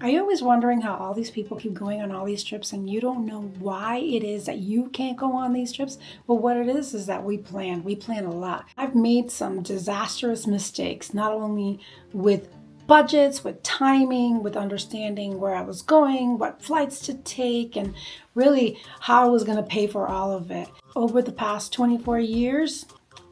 Are you always wondering how all these people keep going on all these trips and you don't know why it is that you can't go on these trips? Well, what it is that we plan a lot. I've made some disastrous mistakes, not only with budgets, with timing, with understanding where I was going, what flights to take, and really how I was going to pay for all of it. Over the past 24 years,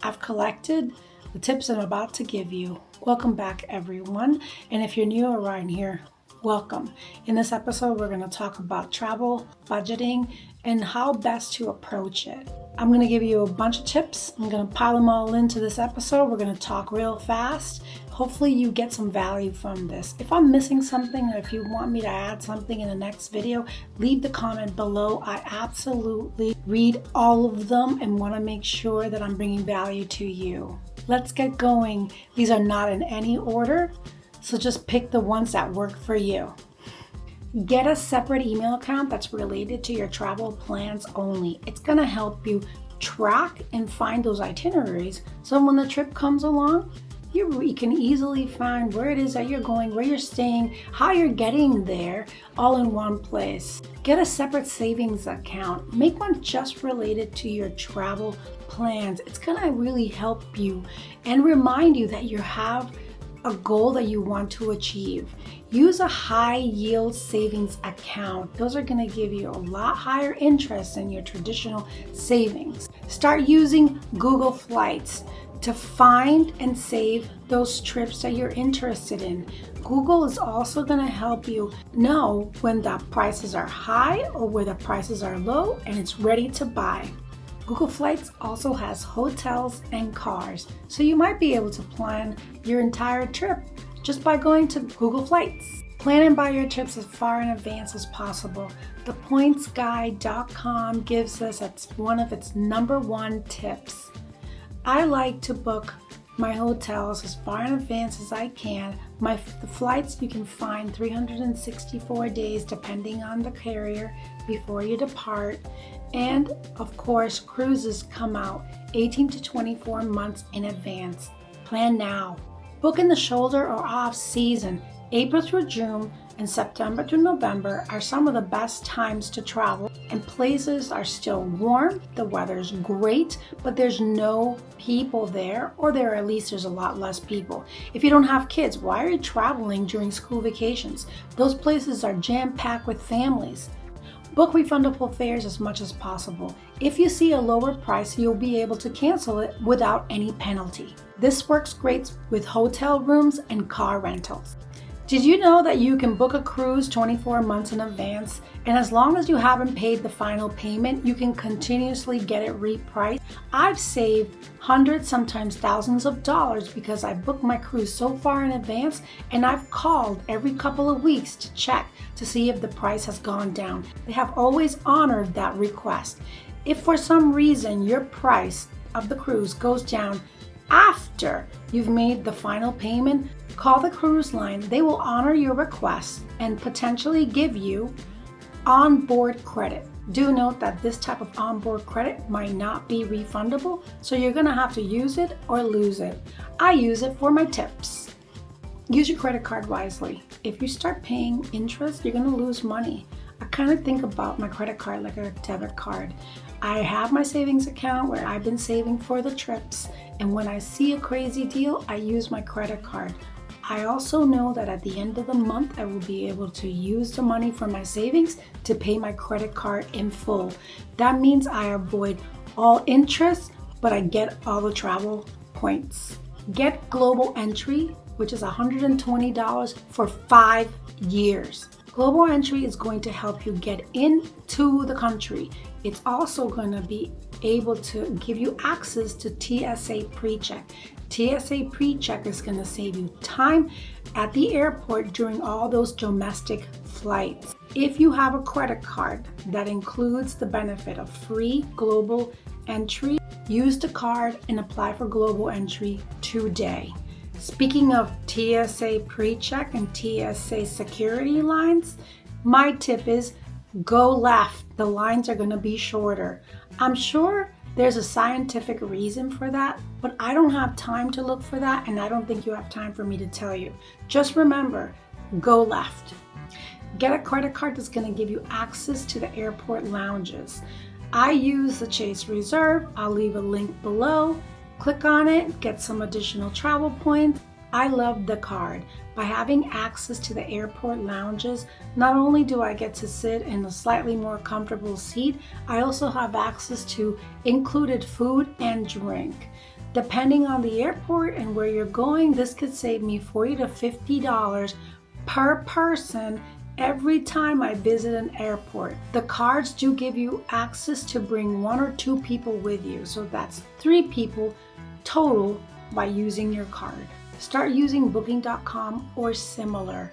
I've collected the tips I'm about to give you. Welcome back, everyone. And if you're new around here, welcome. In this episode, we're going to talk about travel, budgeting, and how best to approach it. I'm going to give you a bunch of tips. I'm going to pile them all into this episode. We're going to talk real fast. Hopefully you get some value from this. If I'm missing something or if you want me to add something in the next video, leave the comment below. I absolutely read all of them and want to make sure that I'm bringing value to you. Let's get going. These are not in any order, so just pick the ones that work for you. Get a separate email account that's related to your travel plans only. It's going to help you track and find those itineraries, so when the trip comes along, you can easily find where it is that you're going, where you're staying, how you're getting there, all in one place. Get a separate savings account. Make one just related to your travel plans. It's going to really help you and remind you that you have a goal that you want to achieve. Use a high yield savings account. Those are going to give you a lot higher interest than your traditional savings. Start using Google Flights to find and save those trips that you're interested in. Google is also going to help you know when the prices are high or where the prices are low and it's ready to buy. Google Flights also has hotels and cars, so you might be able to plan your entire trip just by going to Google Flights. Plan and buy your trips as far in advance as possible. ThePointsGuide.com gives us as one of its #1 tips. I like to book my hotels as far in advance as I can. The flights you can find 364 days depending on the carrier before you depart. And of course, cruises come out 18 to 24 months in advance. Plan now. Book in the shoulder or off season. April through June and September through November are some of the best times to travel, and places are still warm, the weather's great, but there's no people there, or at least there's a lot less people. If you don't have kids, why are you traveling during school vacations? Those places are jam-packed with families. Book refundable fares as much as possible. If you see a lower price, you'll be able to cancel it without any penalty. This works great with hotel rooms and car rentals. Did you know that you can book a cruise 24 months in advance, and as long as you haven't paid the final payment, you can continuously get it repriced? I've saved hundreds, sometimes thousands of dollars because I booked my cruise so far in advance, and I've called every couple of weeks to check to see if the price has gone down. They have always honored that request. If for some reason your price of the cruise goes down after you've made the final payment, call the cruise line. They will honor your request and potentially give you onboard credit. Do note that this type of onboard credit might not be refundable, so you're going to have to use it or lose it. I use it for my tips. Use your credit card wisely. If you start paying interest, you're going to lose money. I kind of think about my credit card like a debit card. I have my savings account where I've been saving for the trips, and when I see a crazy deal, I use my credit card. I also know that at the end of the month, I will be able to use the money from my savings to pay my credit card in full. That means I avoid all interest, but I get all the travel points. Get Global Entry, which is $120 for 5 years. Global Entry is going to help you get into the country. It's also going to be able to give you access to TSA PreCheck. TSA PreCheck is going to save you time at the airport during all those domestic flights. If you have a credit card that includes the benefit of free Global Entry, use the card and apply for Global Entry today. Speaking of TSA PreCheck and TSA security lines, my tip is go left. The lines are going to be shorter. I'm sure there's a scientific reason for that, but I don't have time to look for that, and I don't think you have time for me to tell you. Just remember, go left. Get a credit card that's going to give you access to the airport lounges. I use the Chase Reserve. I'll leave a link below. Click on it, get some additional travel points. I love the card. By having access to the airport lounges, not only do I get to sit in a slightly more comfortable seat, I also have access to included food and drink. Depending on the airport and where you're going, this could save me $40 to $50 per person every time I visit an airport. The cards do give you access to bring 1 or 2 people with you, so that's 3 people total by using your card. Start using Booking.com or similar.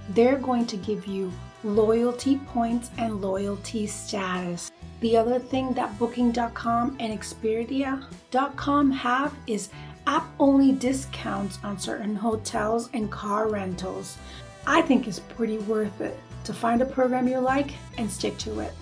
They're going to give you loyalty points and loyalty status. The other thing that Booking.com and Expedia.com have is app-only discounts on certain hotels and car rentals. I think it's pretty worth it to find a program you like and stick to it.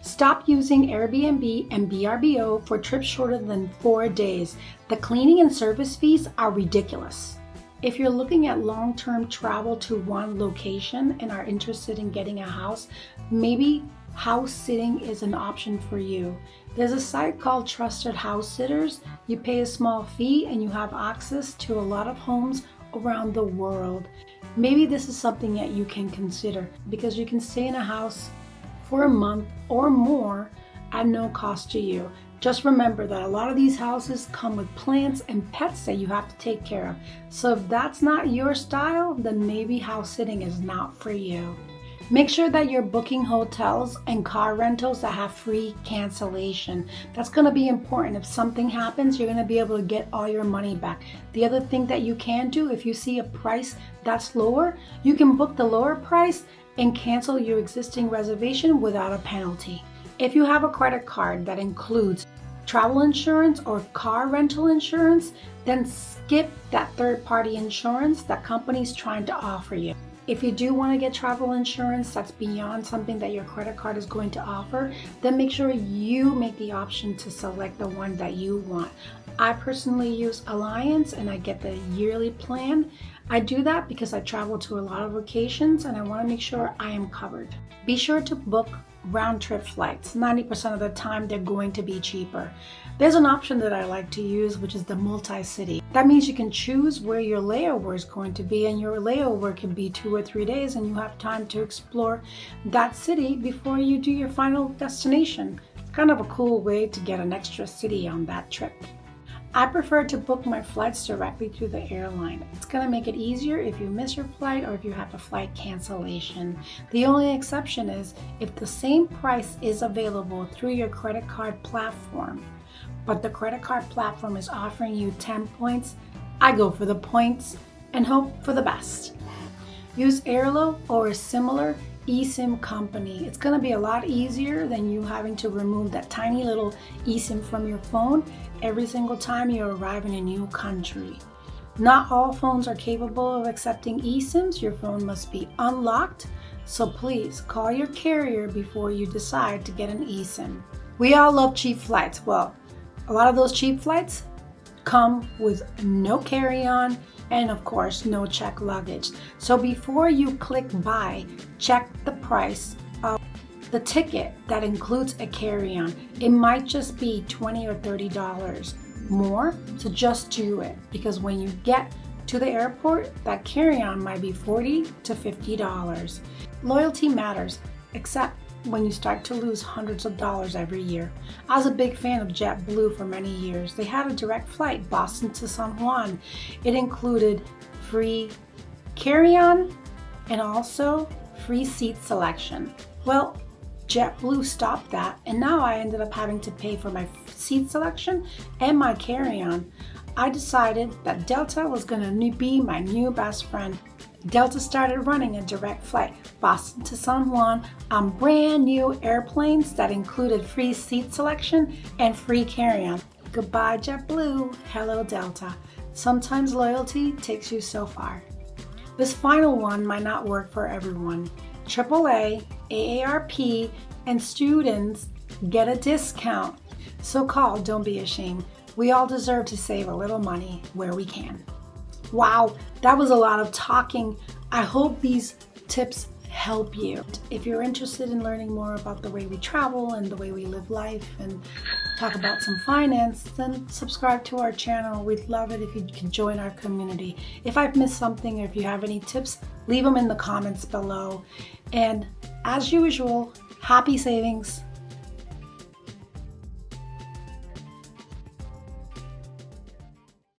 Stop using Airbnb and VRBO for trips shorter than 4 days. The cleaning and service fees are ridiculous. If you're looking at long-term travel to one location and are interested in getting a house, maybe house sitting is an option for you. There's a site called Trusted House Sitters. You pay a small fee and you have access to a lot of homes around the world. Maybe this is something that you can consider because you can stay in a house for a month or more at no cost to you. Just remember that a lot of these houses come with plants and pets that you have to take care of. So if that's not your style, then maybe house sitting is not for you. Make sure that you're booking hotels and car rentals that have free cancellation. That's going to be important. If something happens, you're going to be able to get all your money back. The other thing that you can do, if you see a price that's lower, you can book the lower price and cancel your existing reservation without a penalty. If you have a credit card that includes travel insurance or car rental insurance, then skip that third-party insurance that company's trying to offer you. If you do want to get travel insurance that's beyond something that your credit card is going to offer, then make sure you make the option to select the one that you want. I personally use Alliance and I get the yearly plan. I do that because I travel to a lot of locations and I want to make sure I am covered. Be sure to book round-trip flights. 90% of the time they're going to be cheaper. There's an option that I like to use, which is the multi-city. That means you can choose where your layover is going to be, and your layover can be 2 or 3 days and you have time to explore that city before you do your final destination. It's kind of a cool way to get an extra city on that trip. I prefer to book my flights directly through the airline. It's going to make it easier if you miss your flight or if you have a flight cancellation. The only exception is if the same price is available through your credit card platform, but the credit card platform is offering you 10 points, I go for the points and hope for the best. Use Airlo or a similar eSIM company. It's going to be a lot easier than you having to remove that tiny little eSIM from your phone every single time you arrive in a new country. Not all phones are capable of accepting eSIMs. Your phone must be unlocked, so please call your carrier before you decide to get an eSIM. We all love cheap flights. Well, a lot of those cheap flights come with no carry-on and of course no checked luggage. So before you click buy, check the price of the ticket that includes a carry-on. It might just be $20 or $30 more, so just do it, because when you get to the airport, that carry-on might be $40 to $50. Loyalty matters, except when you start to lose hundreds of dollars every year. I was a big fan of JetBlue for many years. They had a direct flight, Boston to San Juan. It included free carry-on and also free seat selection. Well, JetBlue stopped that, and now I ended up having to pay for my seat selection and my carry-on. I decided that Delta was going to be my new best friend. Delta started running a direct flight, Boston to San Juan, on brand new airplanes that included free seat selection and free carry-on. Goodbye JetBlue, hello Delta. Sometimes loyalty takes you so far. This final one might not work for everyone. AAA, AARP, and students get a discount. So call, don't be ashamed. We all deserve to save a little money where we can. Wow, that was a lot of talking. I hope these tips help you. If you're interested in learning more about the way we travel and the way we live life and talk about some finance, then subscribe to our channel. We'd love it if you can join our community. If I've missed something or if you have any tips, leave them in the comments below. And as usual, happy savings.